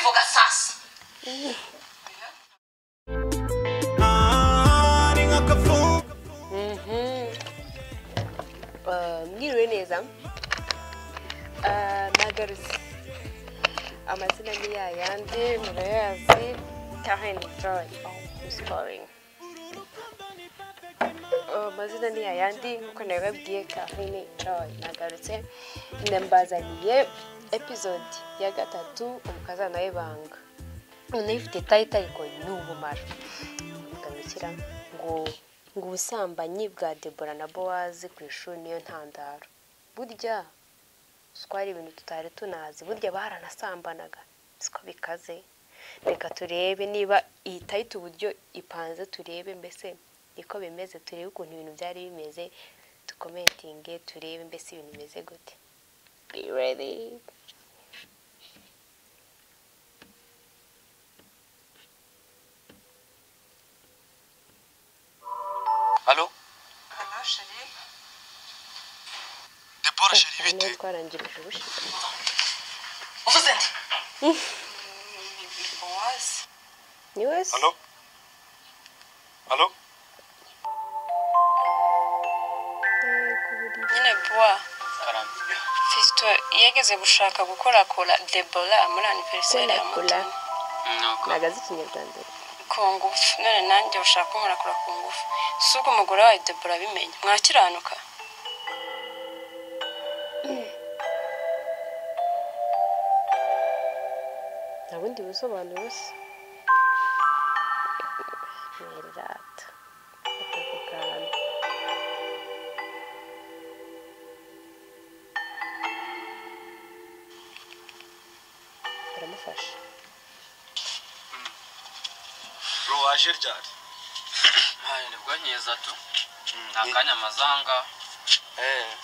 mbivuga sasa. Mwiriwe neza. Nagarutse. Amazina ni yayandi murayazi. Carine Joy. Who's calling? Amazina ni yayandi nkuko nababwiye Carine Joy. Nagarutse ndambazaniye episode ya gatatu umukazana wibanga. Unifite title iko n'ubumara. Ngamukira ngo ubusambanyi bwa Debora na Boaz ku ishuri niyo ntandaro. Burya twari ibintu tutari tunazi, burya baranasambanaga. Siko bikaze. Reka turebe niba iyi title uburyo ipanze, turebe mbese niko bimeze, turebe ukuntu ibintu byari bimeze, tukomentinge turebe mbese ibintu bimeze gute. Be ready. Allô? Allô, chérie? Debora, chérie, bite? Twarangirije ubushize. Uvuze nti? Boaz. Ni wese? Allô? Allô? Nyine Boaz. Karame. Fisto yageze gushaka gukorakora Debora muri anniversaire ya Korakora. Mutoni. Nagazi Kinyarwanda. Ku ngufu. None nanjye ushaka kumurakora ku ngufu. Suko umugore wa Debora abimenye. Mwakiranuka? Nabundi busobanuro se. Nirata. Akavugana. Baramufasha. Bro, waje ryari? nibwo nkeza tu nakanya amazanga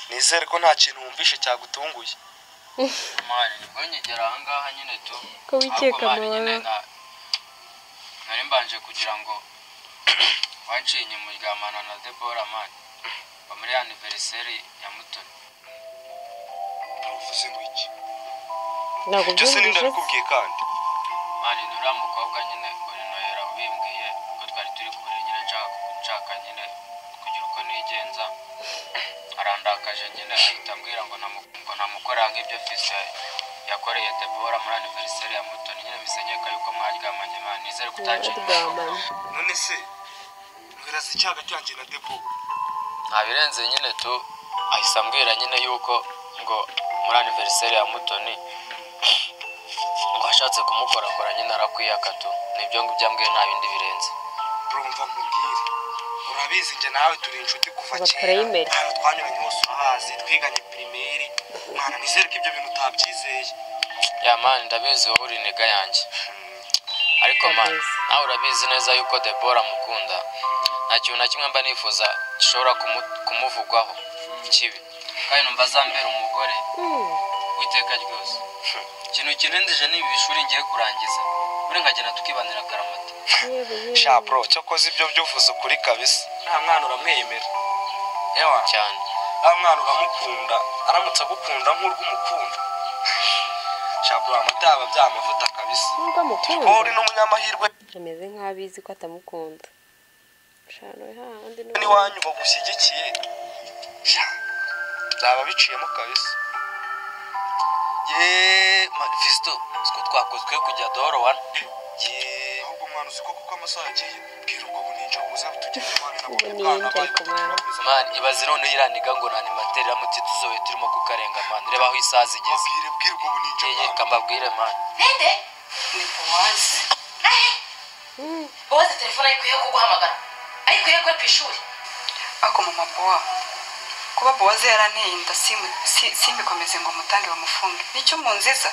Nizere ko nta kintu wumvishe cyagutunguye. mani nibwo nkigera aha ngaha nyine tu Ko wikeka nyine mwana. nari mbanje kugira ngo wanciye inyuma uryamana na Debora mani ba muri anniversaire ya Mutoni. Uvuze ngo iki? Ntabwo Byose byumvise. ndakubwiye kandi. mani nuriya mukobwa nyine ngo ni Nohera ubimbwiye ko twari turi kubiri nyine nshaka nyine kugira uko nigenza arandakaje nyine ahita ambwira ngo namukorera nk'ibyo Fisto yakoreye Debora muri anniversaire ya Mutoni. Nyine bisenyeka yuko mwaryamanye mani nizere kutaciye. None se biraza icyaga cyanjye na Debo. Ntabirenze nyine tu ahise ambwira nyine yuko ngo muri anniversaire ya Mutoni ngo ashatse kumukorakora nyine arakwiyaka tu. Nibyo ngibyo ambwiye nta bindi birenze. Urumva nkubwire. Urabizi nje nawe turi inshuti kuva kera. Primary. Twanyuranye hose urahazi, twiganye primaire. Mwana nizere ko ibyo bintu utabyizeye. Ya mani ndabizi wowe uri intega yanjye. Ariko mani nawe urabizi neza yuko Debora mukunda. Nta kintu na kimwe mba nifuza gishobora kumuvugwaho kibi. Kandi numva azambera umugore witeka ryose. Ikintu kinendije ni ibishuri ngiye kurangiza. Buri nkagenda tukibanira akaramata. Sha bro, cyokoze ibyo byuvuze ukuri kabisa. Nta mwana uramwemera. Ewa cyane. Nta mwana uramukunda, aramutse agukunda nk'urw'umukunda. Sha bro, amata yaba byamavuta kabisa. Mukunda. Uri n'umunyamahirwe. Ameze nk'abizi ko atamukunda. Shano handi Ni wanyu bagushyigikiye. Sha. Byaba biciyemo kabisa. Fisto, siko twakozwe kujya Doro wan. Ahubwo mwana uziko kuko amasaha agiye. Bwira ubwo buninja buza butugenda mwana nabo. Buninja kumwana. Man, ibaze none iraniga ngo nani matera muti tuzowe turimo kukarenga man. Reba aho isazi igeze. Bwira ubwo buninja. Yeye kambabwire man. Ninde? Ni Boaz. Boaz telefone ayikuye kuguhamagara. Ayikuye ko ku ishuri. Ako mama Boaz. Kuba Boaz yaranteye inda simbikomeze ngo mutange bamufunge. Nicyo munziza.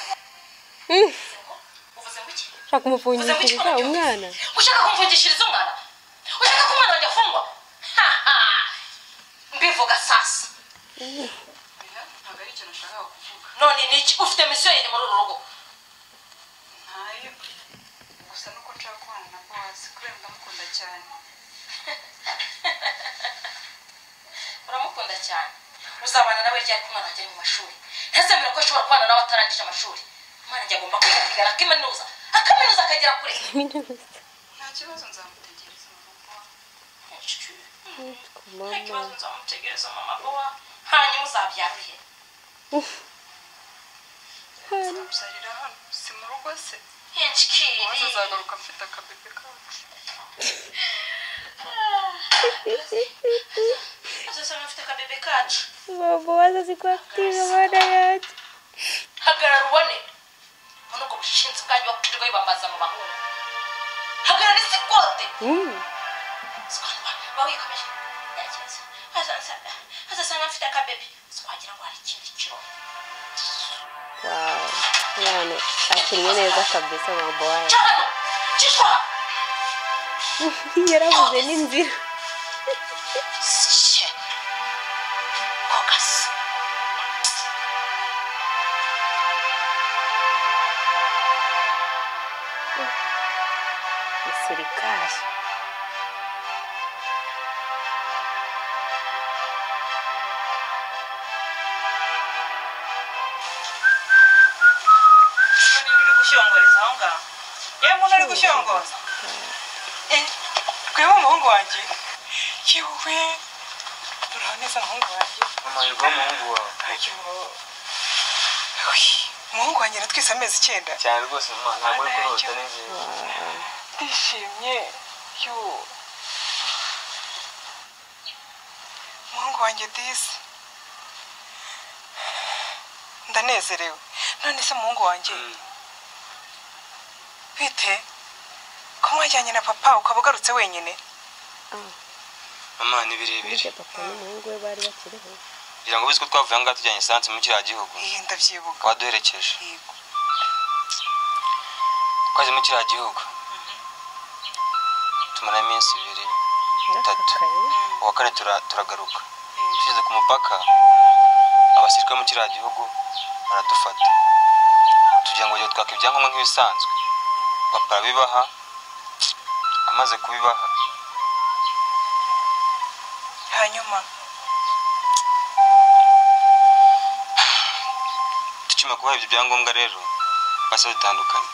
Uvuze ngo iki? Shaka kumufungishiriza umwana. Ushaka kumfungishiriza umwana? Ushaka ko umwana wanjye afungwa? Mbivuga sasa. Ntabwo ari ikintu ushaka kuvuga. None niki ufite mission ye muri uru rugo? Ntayo. Gusa nuko nshaka kubana na Boaz kubera ndamukunda cyane. Uramukunda cyane. Uzabana nawe ryari kumwana agera mu mashuri. Ntazemera ko ashobora kubana nawe atarangije amashuri. Umwana ajya agomba kwiga kiminuza akaminuza akagera kure nta kibazo nzamutegereza mama nta kibazo nzamutegereza mama boa hanyuma uzabyaruye nzamubyarira hano si mu rugo se henshikiri waza azagaruka mfite akabebe kacu azasanga mfite akabebe kacu mama waza zikuaktive mwana yacu hagarara ubone muri ubwo bushinzi bwanyu bakurirwa bibambaza mu bahungu hagarara isikote bawikomeje azasanga mfite akabebe twagira ngo hari ikindi kibazo wow mwana akinnye neza kabisa mama wawe yarabuze n'inzira serikali gushongoreza aho ngaho yewe umuntu ari gushongoza twebwe umuhungu wanjye yewe urahaneza umuhungu wanjye mama yego umuhungu wawe umuhungu wanjye natwise amezi 9 cyane rwose mama ntabwo uri kurota neza ndishimye yo umuhungu wanjye disi ndanezerewe none se umuhungu wanjye bite ko mwajyanye na papa ukaba ugarutse wenyine mama ni birebire papa n'umuhungu we bari bakiriho kugira ngo biziko twavuye ngaho tujyanye essence mu kiriya gihugu ndabyibuka waduherekeje yego twaje mu kiriya gihugu tumara iminsi 2 3 uwa kane turagaruka tugeze ku mupaka abasirikare mu kiriya gihugu baradufata tugira ngo twaka ibyangombwa nk'ibisanzwe papa bibaha amaze kubibaha hanyuma tukima kubaha ibyo byangombwa rero basa bitandukanye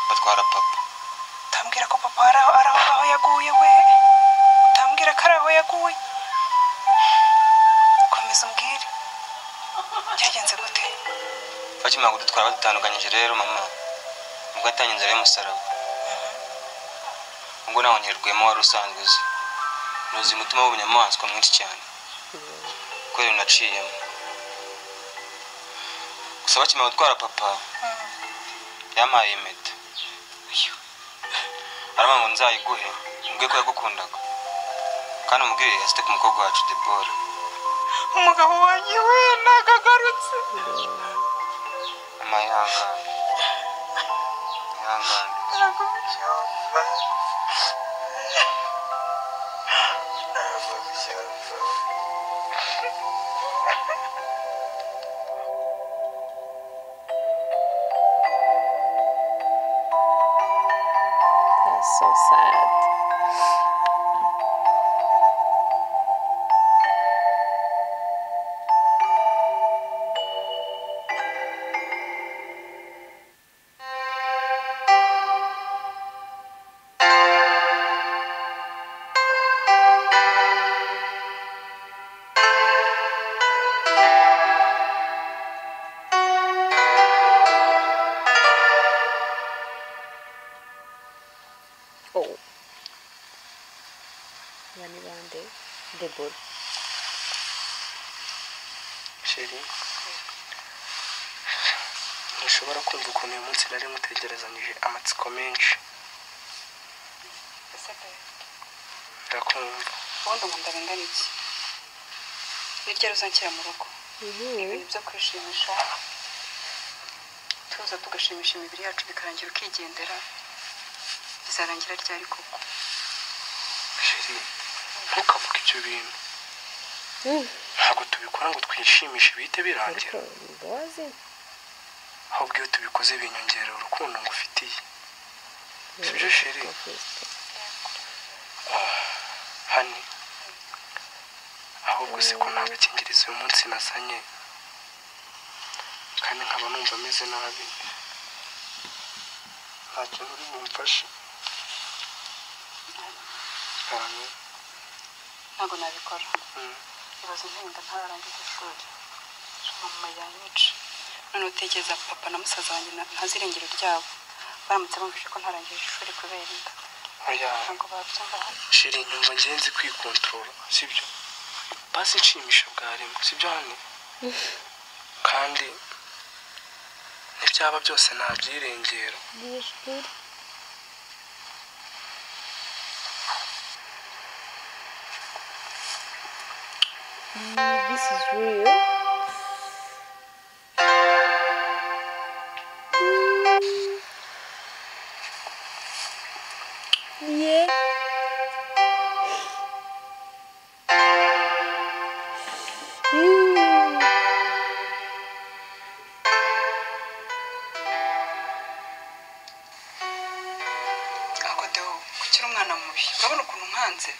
batwara papa utambwira ko papa araho yaguye we utambwira ko araho yaguye komeza umbwire byagenze gute bakimara kudutwara badutandukanyije rero mama ubwo atanye inzara y'umusaraba ubwo nawongerwemo wari usanzwe uzi nuzi umutima w'ubunyamaswa mwinshi cyane ko rero naciyemo gusa bakimara gutwara papa yampaye impeta arama ngo nzayiguhe ubwe ko yagukundaga kandi umubwire yazite ku mukobwa wacu Debora umugabo wanjye we nagagarutse mama ihangane ntabwo bicyumva That's so sad. Oh. Yani bande Debora. Sheri ntushobora kumva ukuntu uyu munsi nari mutegerezanyije amatsiko menshi ndakumva ubundi nkunda bingana iki niryo ruzanshyira mu rugo ibintu byo kwishimisha tuza tugashimisha imibiri yacu bikarangira ukigendera bizarangira ryari koko Sheri ntukavuge ibyo bintu ntabwo tubikora ngo twishimishe bihite birangira ahubwo iyo tubikoze binyongera urukundo ngufitiye sibyo Sheri hani ahubwo se ko nta gakingirizo uyu munsi nazanye kandi nkaba numva ameze nabi nta kintu uri bumfashe. ntabwo nabikora. Ibaze ntinga ntararangiza ishuri, mama yanyica. None utekereza papa na musaza wanjye ntazirengero ryabo baramutse bumvise ko ntarangije ishuri kubera inda. Oya ntabwo babyumva. shiri nyumva ngenzi kwikontrola sibyo, basi nshimisha bwarimo sibyo hano, kandi n'ibyaba byose ntabyirengera. This is real. Yeah. Ako Deo, kuki uri umwana mubi? Urabona ukuntu nkanze?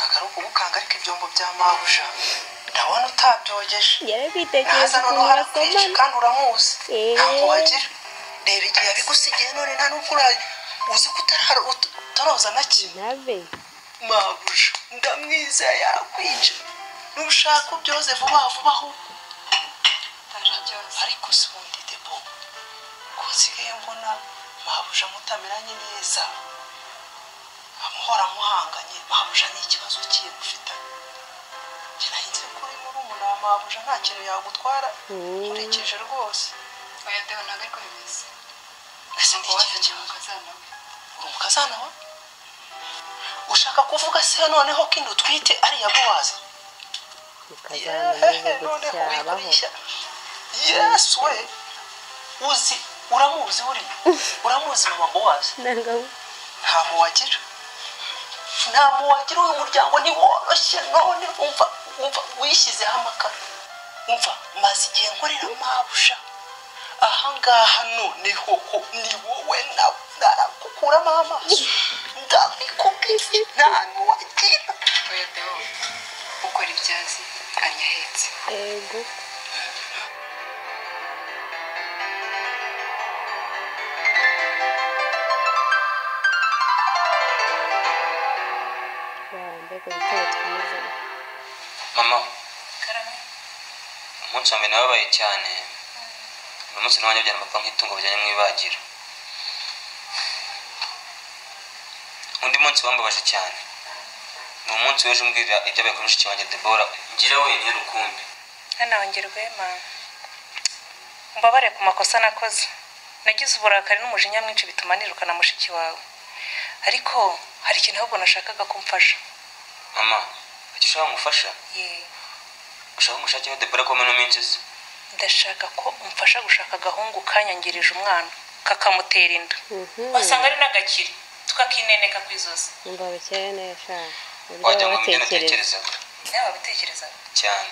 Agaruka ubukanga ariko ibyombo by'amabuja ndabona utabyogeje. Yarabitekereje none ukuntu harakwica basomana. kandi uramuzi. Ntabwo wagira reba igihe yabigusigiye none nta n'ubwo uzi ko utaroza na kimwe. Nabe. Mabuja ndamwizeye yarakwica, nushaka ubyoze vuba vuba aho. Ariko si ubundi Debo ko nsigaye mbona mabuja mutameranye neza, amuhora muhanganye. Mabuja ni ikibazo kiye mufitanye. Njye nahinze kuri muri umuntu wa mabuja nta kintu yagutwara nkurikije rwose. Oya Deo, ntabwo ariko bimeze. Ese ni ikihe kibazo? Umukazana we. Uri umukazana wa? Ushaka kuvuga se noneho ko inda utwite ari iya Bowazi? Noneho wikurisha. Yes we, uzi uramuzi uramuzi mama Bowazi? Ntamu wagira uyu muryango ni woroshye. None umva wishyizeho amakara. Umva maze igihe nkorera mabuja ahangaha noneho ni wowe narakukuramo amaso ndabikubwiye ntamu wagira. Oya Deo, ukora ibyazi anyahetse. Ego. Mama, Carine, umunsi wa mbere nababaye cyane. Ni umunsi n'uwanjye byana papa nk'itungo bijyanye mu ibagiro. Undi munsi wambabaje cyane ni umunsi w'ejo mbwira ibyabaye kuri mushiki wanjye Debora ngira wenyine rukumbi. hano wongerwema. Mbabare ku makosa nakoze. Nagize uburakari n'umujinya mwinshi bituma nirukana mushiki wawe. Ariko hari ikintu ahubwo nashakaga kumfasha. Mama, icyo ushaka ngufasha? Ushaka umushakira Debora ko mu minsi se? Ndashaka ko umfasha gushaka agahungu kanyangirije umwana kakamutera inda. Wasanga ari n'agakiri tukakineneka kwizoza. Mbabekeye neza. Wajya mu byo natekereza. Nawe bitekereza cyane.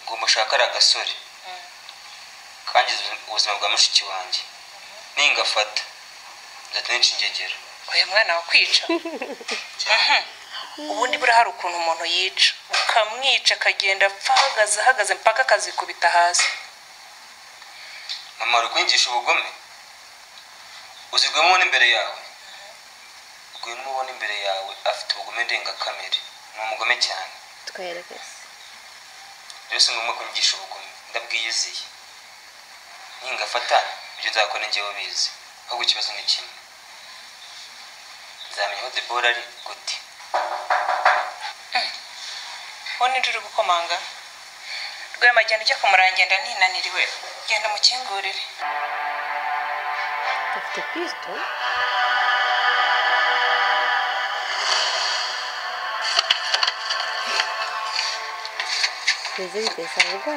Ngo mushaka ari agasore. Kangize ubuzima bwa mushiki wanjye. Ningafata nzatenshi ingegera. Oya mwana wa kwica. Ubundi buri hari ukuntu umuntu yica ukamwica akagenda ahagaze mpaka akazikubita hasi. Mama uri kwigisha ubugome? Uzigwemo n'imbere yawe. Ubwo n'ubona imbere yawe afite ubugome ndengakamere. Ni umugome cyane. Twerekeze. Rero si ngombwa kunyigisha ubugome. Ndabwiyiziye. Ningafata ibyo nzakora njyewe bizi. Ahubwo ikibazo ni kimwe. Nzamenya aho Debora ari gute. Wone nduri gukomanga. Rwema agenda ujya kumurangenda ninaniriwe. Genda mukingurire. Afite Kristo. Presente algo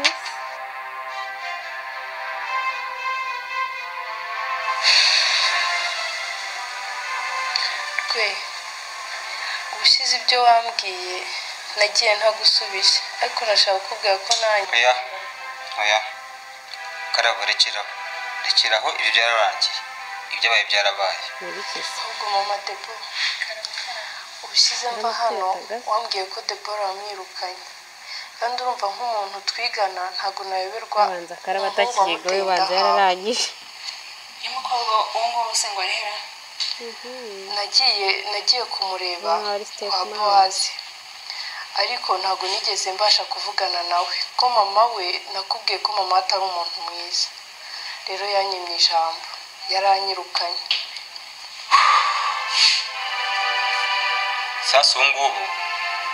Rwe, ubushize ibyo wambwiye nagiye ntagusubije ariko nashaka kukubwira ko nanjye. Oya karabo rekeraho ibyo byararangiye. Ibyabaye byarabaye. Ubwo mama Debo ubushize mva hano wambwiye ko Debora wamwirukanye kandi urumva nk'umuntu twigana ntago nayoberwa. Banza karaba atakigo banza yararangije. y'umukobwa uwo se ngo arihera nagiye kumureba kwa Mama. Boazi ariko ntabwo nigeze mbasha kuvugana nawe ko mama we nakubwiye ko mama atari umuntu mwiza rero yanyimye ijambo yaranyirukanye sasa ubu ngubu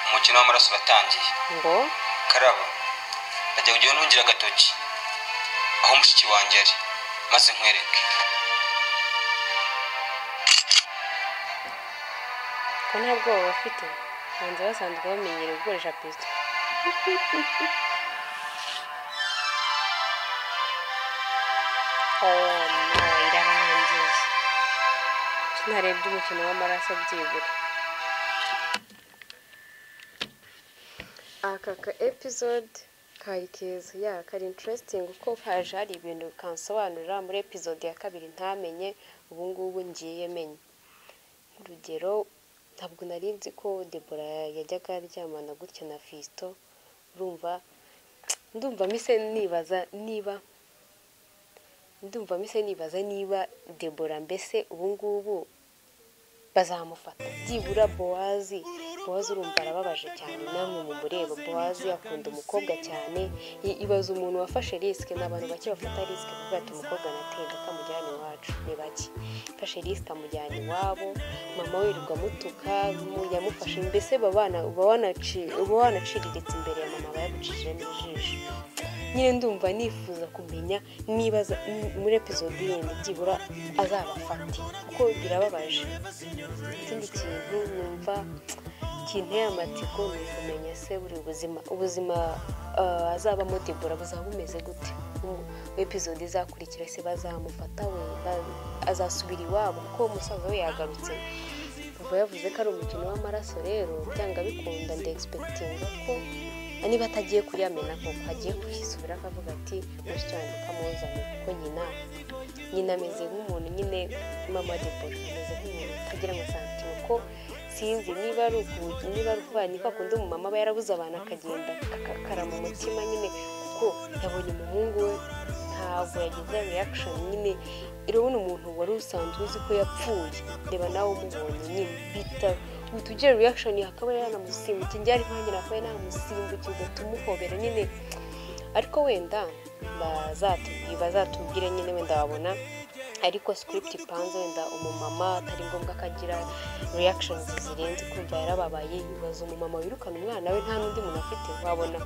umukino w'amaraso uratangiye ngo karaba ajya kujya ntungira agatoki aho mushiki wanjye ari maze nkwereke ko nta bwoba bafite banza basanzwe bamenyereye gukoresha pisto oh no irarangiye sinarebye umukino w'amaraso byibura aka episode kari keza kari interesting kuko haje hari ibintu bikansobanurira muri episode ya kabiri ntamenye ubu ngubu ngiye menye urugero ntabwo nari nzi ko Debora yajyaga aryamana gutya na Fisto ndumva mise nibaza niba Debora mbese ubu ngubu bazamufata byibura Boazi urumva arababaje cyane namwe mu mureba Boazi akunda umukobwa cyane ibaza umuntu wafashe risk n'abantu bake bafata risk kuko ati umukobwa natenda kamujyana iwacu ni bake fashe risk amujyana iwabo mama wirirwa mutuka yamufashe mbese babanaciriretse imbere ya mama bayagucije n'ijisho nyine ndumva nifuza kumenya niba muri episode yindi byibura azabafati kuko birababaje ikindi kintu numva kinteye amatsiko ni kumenya se buri ubuzima azabamo Debora buzaba bumeze gute episode izakurikira se bazamufata we azasubira iwabo kuko umusaza we yagarutse ubwo yavuze ko ari umukino w'amaraso rero byanga bikunda expecting ko niba atagiye kuyamena koko agiye kuyisubira akavuga ati mushyanze kamuzanye kuko nyina ameze nk'umuntu nyine mama Debora ameze nk'umuntu utagira amasantimo ko sinzi niba ari ukuvanye ko akunda umumama aba yarabuze abantu akagenda kakara mu mutima nyine kuko yabonye umuhungu we ntabwo yagize reaction nyine irabona umuntu wari usanzwe uzi ko yapfuye reba nawe umubonye nyine bita utugere reaction yakaba yanamusimbukiye njye ari nkanjye nakaba yanamusimbukiye ugatumuhobera nyine ariko wenda bazatubwire nyine wenda wabona ariko script ipanze wenda umumama atari ngombwa akagira reactions zirenze kumva yarababaye ibibazo umumama wirukana umwana we nta n'undi muntu afite wabona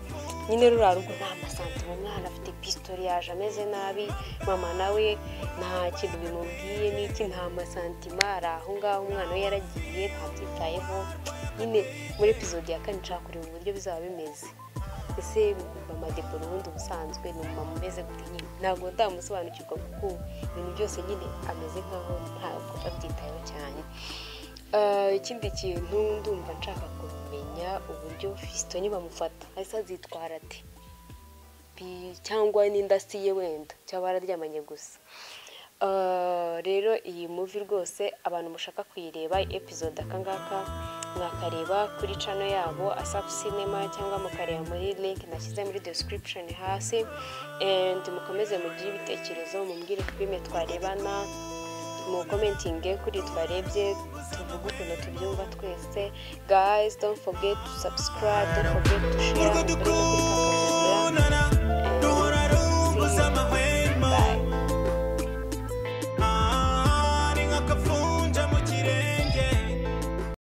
nyine rurarugo nta masantimo umwana afite pistole yaje ameze nabi mama nawe nta kintu bimubwiye n'iki nta masantima ari aho ngaho umwana we yaragiye ntabyitayeho nyine muri episode ya kane nshaka kureba uburyo bizaba bimeze ese mama Debora ubundi ubusanzwe ni umumama umeze gute nyine ntabwo ndamusobanukirwa kuko ibintu byose nyine ameze nkaho ntabwo abyitayeho cyane ikindi kintu ndumva nshaka kumenya uburyo Fisto nibamufata ahise azitwara ate cyangwa n'indasiye wenda cyangwa bararyamanye gusa rero iyi movie rwose abantu mushaka kuyireba episode akangaka mwakareba kuri channel yabo Asaf Cinema cyangwa mukareba muri link nashyize muri description hasi and mukomeze mugire ibitekerezo mumbwire filme twarebana mu commenting kuri twarebye tuvuga ukuntu tubyumva twese guys don't forget to subscribe don't forget to share